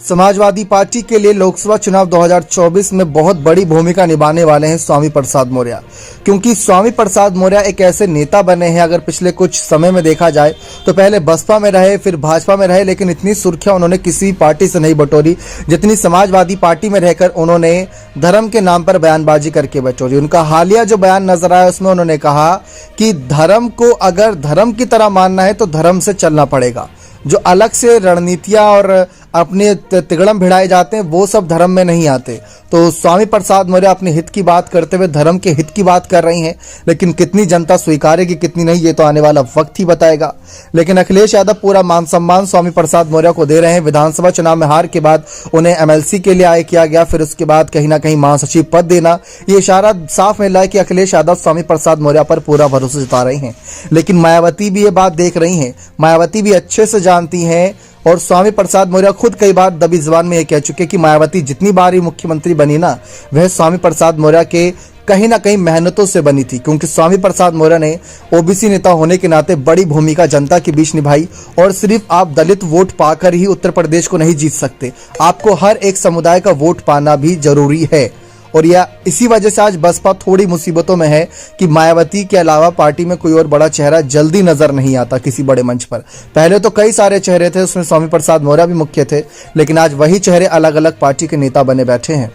Samajwadi party के लिए लोकसभा चुनाव 2024 में बहुत बड़ी भूमिका निभाने वाले हैं स्वामी प्रसाद मौर्य, क्योंकि स्वामी प्रसाद मौर्य एक ऐसे नेता बने हैं। अगर पिछले कुछ समय में देखा जाए तो पहले बसपा में रहे, फिर भाजपा में रहे, लेकिन इतनी सुर्खियां उन्होंने किसी पार्टी से नहीं बटोरी जितनी समाजवादी पार्टी में रहकर उन्होंने धर्म के नाम पर बयानबाजी करके बटोरी। उनका हालिया जो बयान नजर आया उसमें उन्होंने कहा कि धर्म को अगर धर्म की तरह मानना है तो धर्म से चलना पड़ेगा। जो अलग से रणनीतियां और अपने तिगड़म भिड़ाए जाते हैं वो सब धर्म में नहीं आते। तो स्वामी प्रसाद मौर्य अपने हित की बात करते हुए धर्म के हित की बात कर रही हैं, लेकिन कितनी जनता स्वीकारेगी कितनी नहीं ये तो आने वाला वक्त ही बताएगा। लेकिन अखिलेश यादव पूरा मान सम्मान स्वामी प्रसाद मौर्य को दे रहे हैं। विधानसभा चुनाव में हार के बाद उन्हें एमएलसी के लिए आय किया गया, फिर उसके बाद कहीं ना कहीं महासचिव पद देना, ये इशारा साफ मिल रहा है कि अखिलेश यादव स्वामी प्रसाद मौर्य पर पूरा भरोसा जता रहे हैं। लेकिन मायावती भी ये बात देख रही हैं, मायावती भी अच्छे से जानती हैं और स्वामी प्रसाद मौर्य खुद कई बार दबी जुबान में ये कह चुके कि मायावती जितनी बार ही मुख्यमंत्री बनी ना, वह स्वामी प्रसाद मौर्य के कहीं ना कहीं मेहनतों से बनी थी, क्योंकि स्वामी प्रसाद मौर्य ने ओबीसी नेता होने के नाते बड़ी भूमिका जनता के बीच निभाई। और सिर्फ आप दलित वोट पाकर ही उत्तर प्रदेश को नहीं जीत सकते, आपको हर एक समुदाय का वोट पाना भी जरूरी है। और यह इसी वजह से आज बसपा थोड़ी मुसीबतों में है कि मायावती के अलावा पार्टी में कोई और बड़ा चेहरा जल्दी नजर नहीं आता किसी बड़े मंच पर। पहले तो कई सारे चेहरे थे, उसमें स्वामी प्रसाद मौर्य भी मुख्य थे, लेकिन आज वही चेहरे अलग अलग पार्टी के नेता बने बैठे हैं।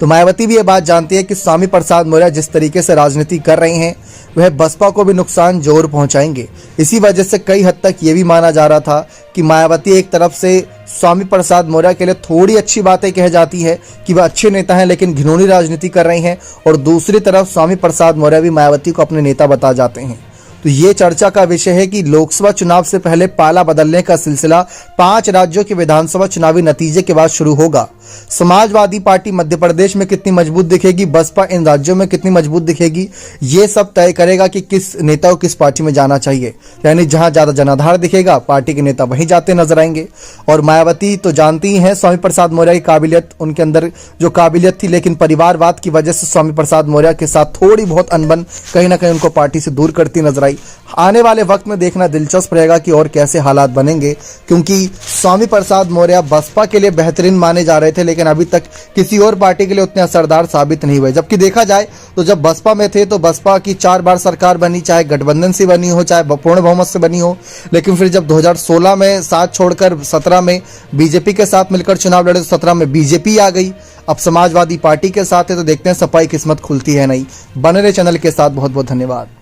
तो मायावती भी ये बात जानती है कि स्वामी प्रसाद मौर्य जिस तरीके से राजनीति कर रहे हैं वह बसपा को भी नुकसान जरूर पहुंचाएंगे। इसी वजह से कई हद तक ये भी माना जा रहा था कि मायावती एक तरफ से स्वामी प्रसाद मौर्य के लिए थोड़ी अच्छी बातें कह जाती है कि वह अच्छे नेता हैं लेकिन घिनौनी राजनीति कर रहे हैं, और दूसरी तरफ स्वामी प्रसाद मौर्य भी मायावती को अपने नेता बता जाते हैं। तो ये चर्चा का विषय है कि लोकसभा चुनाव से पहले पाला बदलने का सिलसिला 5 राज्यों के विधानसभा चुनावी नतीजे के बाद शुरू होगा। समाजवादी पार्टी मध्य प्रदेश में कितनी मजबूत दिखेगी, बसपा इन राज्यों में कितनी मजबूत दिखेगी, ये सब तय करेगा कि किस नेता को किस पार्टी में जाना चाहिए। यानी जहां ज्यादा जनाधार दिखेगा पार्टी के नेता वहीं जाते नजर आएंगे। और मायावती तो जानती ही हैं स्वामी प्रसाद मौर्य की काबिलियत, उनके अंदर जो काबिलियत थी, लेकिन परिवारवाद की वजह से स्वामी प्रसाद मौर्य के साथ थोड़ी बहुत अनबन कहीं ना कहीं उनको पार्टी से दूर करती नजर आई। आने वाले वक्त में देखना दिलचस्प रहेगा कि और कैसे हालात बनेंगे, क्योंकि स्वामी प्रसाद मौर्य बसपा के लिए बेहतरीन माने जा रहे थे, लेकिन अभी तक किसी और पार्टी के लिए उतने असरदार साबित नहीं हुए। जबकि देखा जाए तो जब बसपा में थे तो बसपा की 4 बार सरकार बनी, चाहे गठबंधन से बनी हो चाहे पूर्ण बहुमत से बनी हो। लेकिन फिर जब 2016 में साथ छोड़कर 17 में बीजेपी के साथ मिलकर चुनाव लड़े तो 17 में बीजेपी आ गई। अब समाजवादी पार्टी के साथ है तो देखते हैं सपाई किस्मत खुलती है नहीं। बने रहे चैनल के साथ, बहुत बहुत धन्यवाद।